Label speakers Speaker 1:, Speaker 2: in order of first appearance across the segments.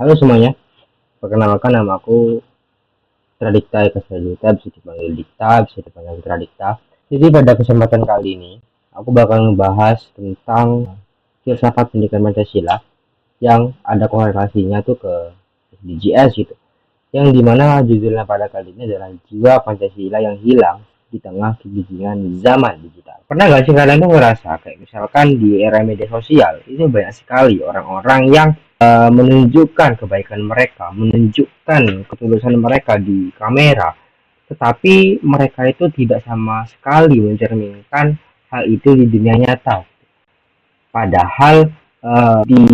Speaker 1: Halo semuanya, perkenalkan nama aku Tradikta Eka Sejuta, bisa dipanggil Dikta, bisa dipanggil Tradikta. Jadi pada kesempatan kali ini, aku bakal ngebahas tentang filsafat pendidikan Pancasila yang ada korelasinya tuh ke SDGs gitu. Yang dimana judulnya pada kali ini adalah jiwa Pancasila yang hilang di tengah kegigihan zaman digital. Pernah nggak sih kalian tuh ngerasa kayak misalkan di era media sosial itu banyak sekali orang-orang yang menunjukkan kebaikan mereka, menunjukkan ketulusan mereka di kamera, tetapi mereka itu tidak sama sekali mencerminkan hal itu di dunia nyata. Padahal di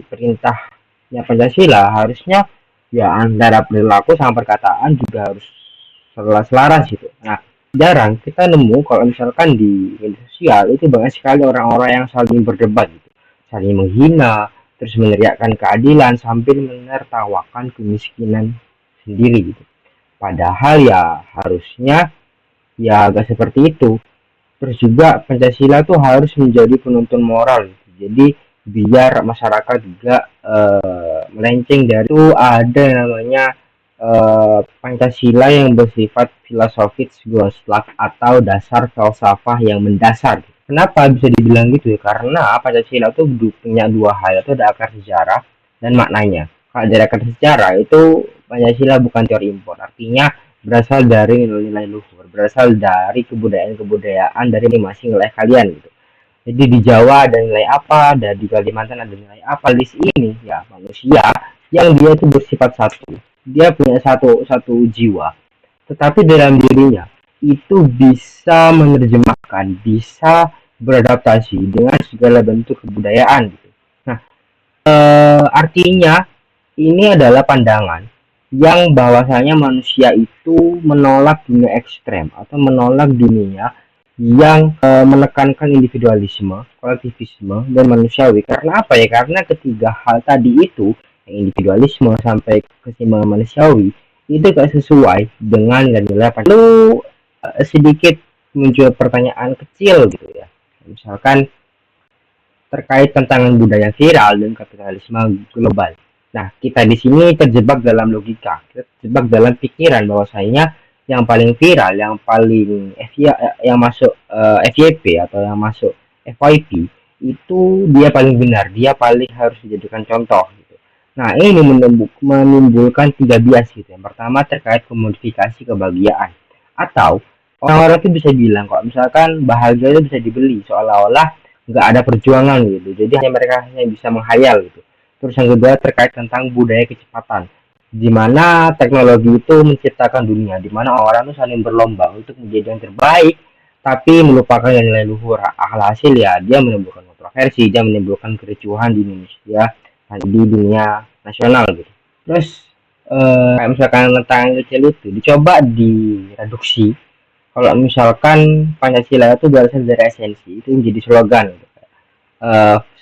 Speaker 1: perintahnya Pancasila harusnya ya antara perilaku sama perkataan juga harus selaras gitu. Nah, jarang kita nemu kalau misalkan di media sosial itu banyak sekali orang-orang yang saling berdebat gitu, saling menghina, terus meneriakkan keadilan sambil menertawakan kemiskinan sendiri gitu. Padahal ya harusnya ya agak seperti itu. Terus juga Pancasila tuh harus menjadi penuntun moral gitu. Jadi biar masyarakat juga melenceng dari itu ada namanya Pancasila yang bersifat filosofis Gustav atau dasar falsafah yang mendasar. Kenapa bisa dibilang gitu ya? Karena Pancasila itu punya dua hal, itu ada akar sejarah dan maknanya. Kalau dari akar sejarah itu Pancasila bukan teori impor, artinya berasal dari nilai-nilai luhur, berasal dari kebudayaan-kebudayaan dari masing wilayah kalian gitu. Jadi di Jawa ada nilai apa, dan di Kalimantan ada nilai apa. List ini ya manusia yang dia itu bersifat satu, dia punya satu jiwa, tetapi dalam dirinya itu bisa menerjemahkan, bisa beradaptasi dengan segala bentuk kebudayaan gitu. Nah, artinya ini adalah pandangan yang bahwasanya manusia itu menolak dunia ekstrem atau menolak dunia yang menekankan individualisme, kolektivisme, dan manusiawi. Karena apa ya? Karena ketiga hal tadi itu, yang individualisme sampai keseimbangan manusiawi, itu gak sesuai dengan nilai-nilai. Lalu sedikit muncul pertanyaan kecil gitu ya. Misalkan terkait tantangan budaya viral dan kapitalisme global. Nah, kita di sini terjebak dalam logika, kita terjebak dalam pikiran bahwasanya yang paling viral, yang paling yang masuk FYP atau yang masuk FYP itu dia paling benar, dia paling harus dijadikan contoh gitu. Nah, ini menimbulkan tiga bias gitu. Yang pertama terkait komodifikasi kebahagiaan, atau orang-orang itu bisa bilang kok misalkan bahagia itu bisa dibeli, seolah-olah nggak ada perjuangan gitu, jadi hanya mereka hanya bisa menghayal gitu. Terus yang kedua terkait tentang budaya kecepatan, di mana teknologi itu menciptakan dunia di mana orang itu saling berlomba untuk menjadi yang terbaik tapi melupakan yang nilai luhur. Alhasil ya dia menimbulkan kontroversi, dia menimbulkan kericuhan di Indonesia, di dunia nasional gitu. Terus kayak misalkan tentang kecil itu dicoba direduksi, kalau misalkan Pancasila itu berasal dari esensi, itu menjadi slogan.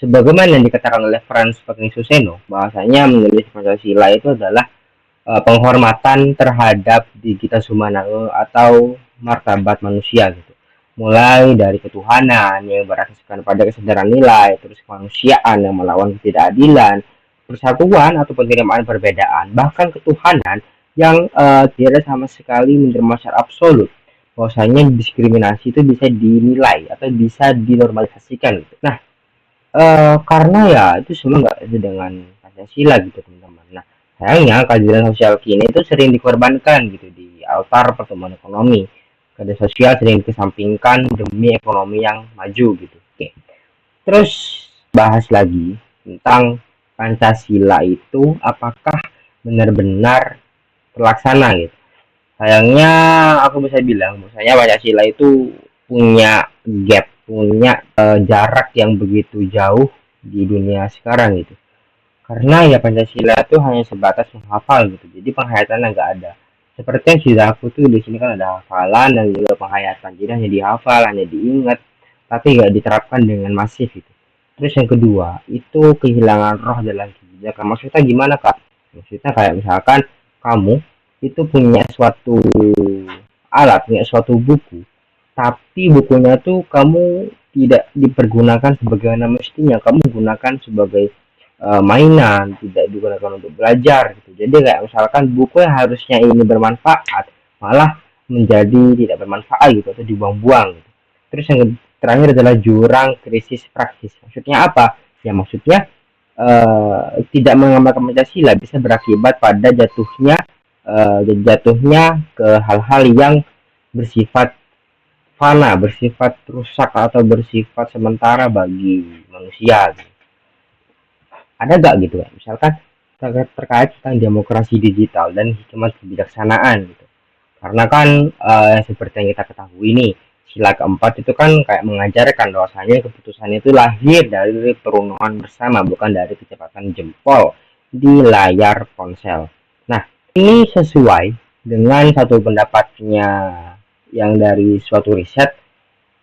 Speaker 1: Sebagaimana yang dikatakan oleh Franz Pagnisuseno, bahasanya menulis Pancasila itu adalah penghormatan terhadap dignitatas humana atau martabat manusia gitu. Mulai dari ketuhanan yang berasaskan pada kesadaran nilai, terus kemanusiaan yang melawan ketidakadilan, persatuan atau penerimaan perbedaan, bahkan ketuhanan yang tidak sama sekali menerima secara absolut bahwasanya diskriminasi itu bisa dinilai atau bisa dinormalisasikan gitu. Nah, karena ya itu semua nggak itu dengan Pancasila gitu teman-teman. Nah, sayangnya keadilan sosial kini itu sering dikorbankan gitu di altar pertumbuhan ekonomi. Keadilan sosial sering dikesampingkan demi ekonomi yang maju gitu. Oke. Terus bahas lagi tentang Pancasila itu apakah benar-benar terlaksana gitu. Sayangnya aku bisa bilang bahwasanya Pancasila itu punya gap, punya jarak yang begitu jauh di dunia sekarang gitu. Karena ya Pancasila itu hanya sebatas menghafal gitu. Jadi penghayatan nggak ada. Seperti yang sudah aku tuh di sini kan ada hafalan dan juga penghayatan. Jadi hanya dihafal, hanya diingat, tapi nggak diterapkan dengan masif gitu. Terus yang kedua, itu kehilangan roh dalam kebijakan. Maksudnya gimana kak? Maksudnya kayak misalkan kamu itu punya suatu alat, punya suatu buku, tapi bukunya tuh kamu tidak dipergunakan sebagaimana mestinya, kamu gunakan sebagai mainan, tidak digunakan untuk belajar gitu. Jadi kayak misalkan buku yang harusnya ini bermanfaat malah menjadi tidak bermanfaat gitu atau dibuang-buang gitu. Terus yang terakhir adalah jurang krisis praksis. Maksudnya apa? Ya maksudnya tidak mengamalkan Pancasila bisa berakibat pada jatuhnya ke hal-hal yang bersifat fana, bersifat rusak atau bersifat sementara bagi manusia. Ada gak gitu ya? Misalkan terkait tentang demokrasi digital dan hikmat kebijaksanaan gitu. Karena kan seperti yang kita ketahui nih, sila keempat itu kan kayak mengajarkan bahwasanya keputusan itu lahir dari perundungan bersama, bukan dari kecepatan jempol di layar ponsel. Nah, ini sesuai dengan satu pendapatnya yang dari suatu riset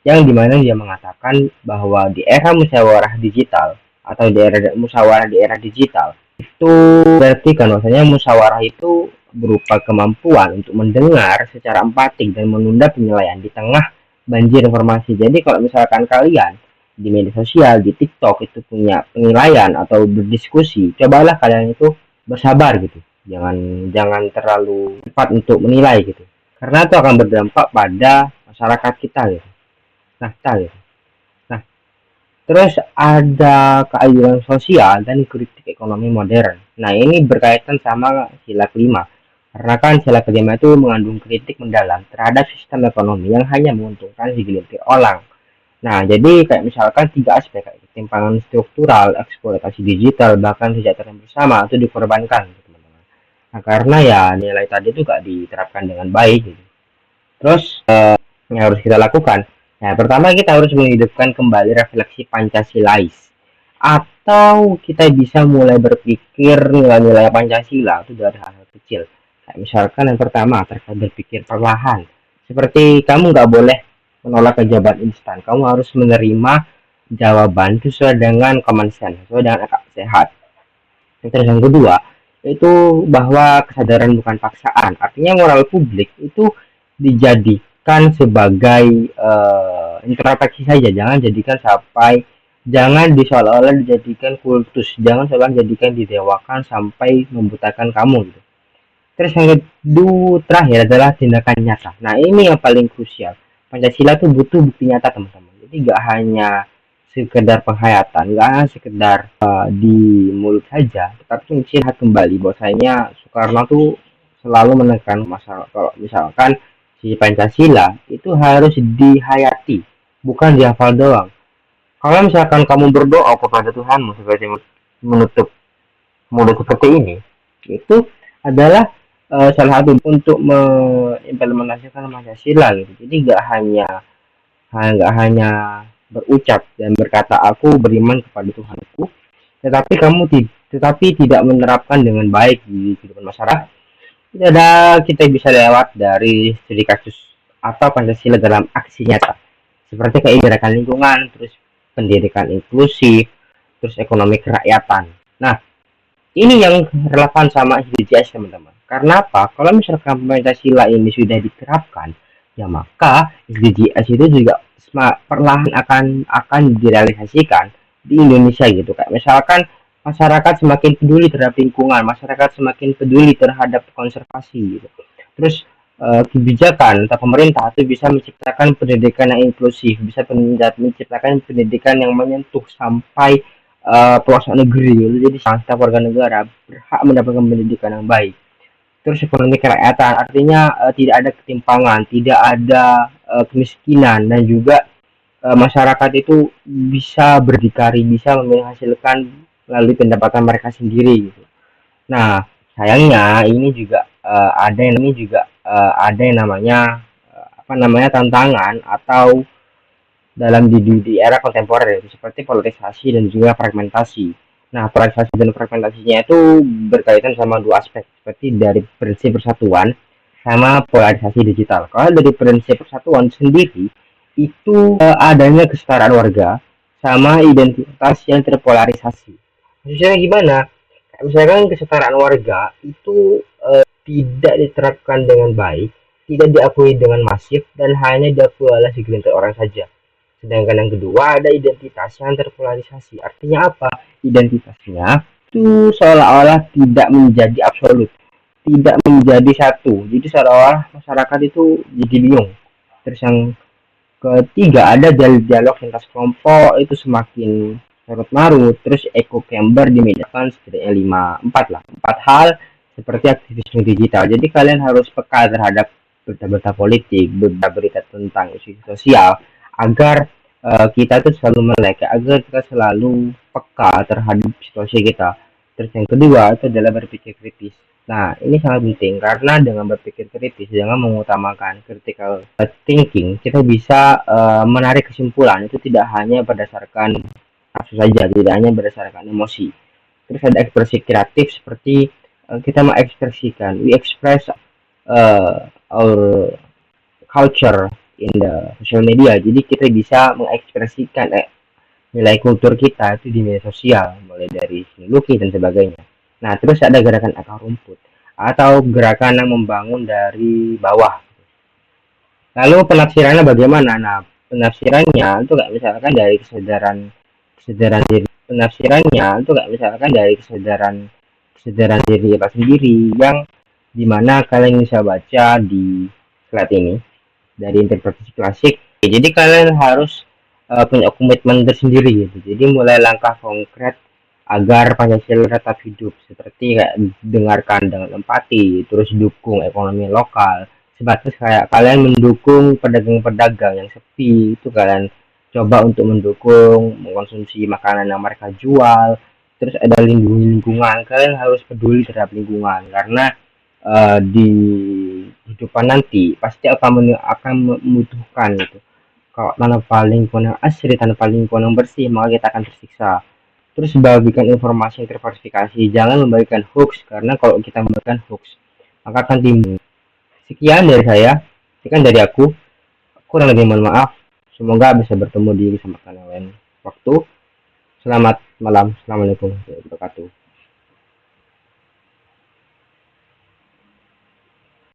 Speaker 1: yang dimana dia mengatakan bahwa di era musyawarah digital atau di era musyawarah di era digital itu berarti kan bahwasanya musyawarah itu berupa kemampuan untuk mendengar secara empatik dan menunda penilaian di tengah banjir informasi. Jadi kalau misalkan kalian di media sosial, di TikTok itu punya penilaian atau berdiskusi, cobalah kalian itu bersabar gitu. Jangan terlalu cepat untuk menilai gitu. Karena itu akan berdampak pada masyarakat kita gitu. Nah, terus ada keadilan sosial dan kritik ekonomi modern. Nah, ini berkaitan sama sila kelima. Karena kan sila kelima itu mengandung kritik mendalam terhadap sistem ekonomi yang hanya menguntungkan segelintir orang. Nah, jadi kayak misalkan tiga aspek kayak ketimpangan struktural, eksploitasi digital, bahkan kesejahteraan bersama itu dikorbankan, teman-teman. Nah, karena ya nilai tadi itu gak diterapkan dengan baik. Gitu. Terus yang harus kita lakukan, nah pertama kita harus menghidupkan kembali refleksi Pancasilais, atau kita bisa mulai berpikir nilai-nilai Pancasila itu dari hal-hal kecil. Kayak misalkan yang pertama terkait berpikir perlahan, seperti kamu nggak boleh menolak kejabat instan, kamu harus menerima jawaban sesuai dengan common sense, sesuai dengan akal sehat. Terus yang kedua itu bahwa kesadaran bukan paksaan, artinya moral publik itu dijadikan sebagai introspeksi saja, jangan seolah-olah dijadikan kultus, jangan seolah dijadikan didewakan sampai membutakan kamu gitu. Terus yang kedua terakhir adalah tindakan nyata. Nah ini yang paling krusial. Pancasila itu butuh bukti nyata teman-teman. Jadi gak hanya sekedar penghayatan, gak hanya sekedar di mulut saja, tetapi melihat kembali bahwasanya Soekarno tuh selalu menekan masalah kalau misalkan si Pancasila itu harus dihayati, bukan dihafal doang. Kalau misalkan kamu berdoa kepada Tuhanmu seperti menutup mulut seperti ini, itu adalah salah satu untuk mengimplementasikan Pancasila gitu. Jadi nggak hanya berucap dan berkata aku beriman kepada Tuhanku, tetapi tidak menerapkan dengan baik di kehidupan masyarakat. Kita bisa lewat dari studi kasus atau Pancasila dalam aksi nyata, seperti kayak gerakan lingkungan, terus pendidikan inklusif, terus ekonomi kerakyatan. Nah, ini yang relevan sama SDGs teman-teman. Karena apa? Kalau misalkan Pancasila ini sudah diterapkan, ya maka SDGs itu juga perlahan akan direalisasikan di Indonesia gitu. Kayak misalkan masyarakat semakin peduli terhadap lingkungan, masyarakat semakin peduli terhadap konservasi gitu. Terus kebijakan atau pemerintah itu bisa menciptakan pendidikan yang inklusif, bisa menciptakan pendidikan yang menyentuh sampai pelosok negeri gitu. Jadi setiap warga negara berhak mendapatkan pendidikan yang baik. Terus ekonomi kerakyatan artinya tidak ada ketimpangan, tidak ada kemiskinan, dan juga masyarakat itu bisa berdikari, bisa menghasilkan melalui pendapatan mereka sendiri gitu. Nah, sayangnya ini juga ada yang namanya tantangan atau dalam di era kontemporer itu seperti polarisasi dan juga fragmentasi. Nah, polarisasi dan fragmentasinya itu berkaitan sama dua aspek, seperti dari prinsip persatuan sama polarisasi digital. Kalau dari prinsip persatuan sendiri itu adanya kesetaraan warga sama identitas yang terpolarisasi. Maksudnya gimana? Misalkan kesetaraan warga itu tidak diterapkan dengan baik, tidak diakui dengan masif, dan hanya diakui oleh segelintir orang saja. Sedangkan yang kedua ada identitas yang terpolarisasi. Artinya apa? Identitasnya itu seolah-olah tidak menjadi absolut, tidak menjadi satu. Jadi seolah-olah masyarakat itu jadi bingung. Terus yang ketiga, ada dialog lintas kelompok itu semakin carut marut. Terus echo chamber dimediakan setidaknya empat hal seperti aktivisme digital. Jadi kalian harus peka terhadap berita-berita politik, berita-berita tentang isu sosial, agar kita tuh selalu melek, agar kita selalu peka terhadap situasi kita. Terus yang kedua itu adalah berpikir kritis. Nah, ini sangat penting karena dengan berpikir kritis, dengan mengutamakan critical thinking, kita bisa menarik kesimpulan itu tidak hanya berdasarkan kasus saja, tidak hanya berdasarkan emosi. Terus ada ekspresi kreatif seperti kita mengekspresikan, we express our culture in the social media. Jadi kita bisa mengekspresikan nilai kultur kita itu di media sosial, mulai dari seni lukis dan sebagainya. Nah, terus ada gerakan akar rumput atau gerakan yang membangun dari bawah. Lalu penafsirannya bagaimana? Nah, penafsirannya itu kayak misalkan dari kesadaran diri. Penafsirannya itu kayak misalkan dari kesadaran diri kita sendiri yang dimana kalian bisa baca di slide ini dari interpretasi klasik. Jadi kalian harus punya komitmen tersendiri gitu. Jadi mulai langkah konkret agar Pancasila tetap hidup, seperti kayak dengarkan dengan empati, terus dukung ekonomi lokal. Sebatas kayak kalian mendukung pedagang-pedagang yang sepi, itu kalian coba untuk mendukung mengkonsumsi makanan yang mereka jual. Terus ada lingkungan, kalian harus peduli terhadap lingkungan karena di kehidupan nanti pasti akan membutuhkan itu. Kalau tanpa lingkungan yang asri, tanpa lingkungan yang bersih, maka kita akan tersiksa. Terus bagikan informasi yang terverifikasi, jangan membagikan hoax, karena kalau kita membagikan hoax maka akan timbul. Sekian dari saya, sekian dari aku. Kurang lebih mohon maaf. Semoga bisa bertemu di kesempatan yang lain waktu. Selamat malam. Assalamualaikum warahmatullahi wabarakatuh.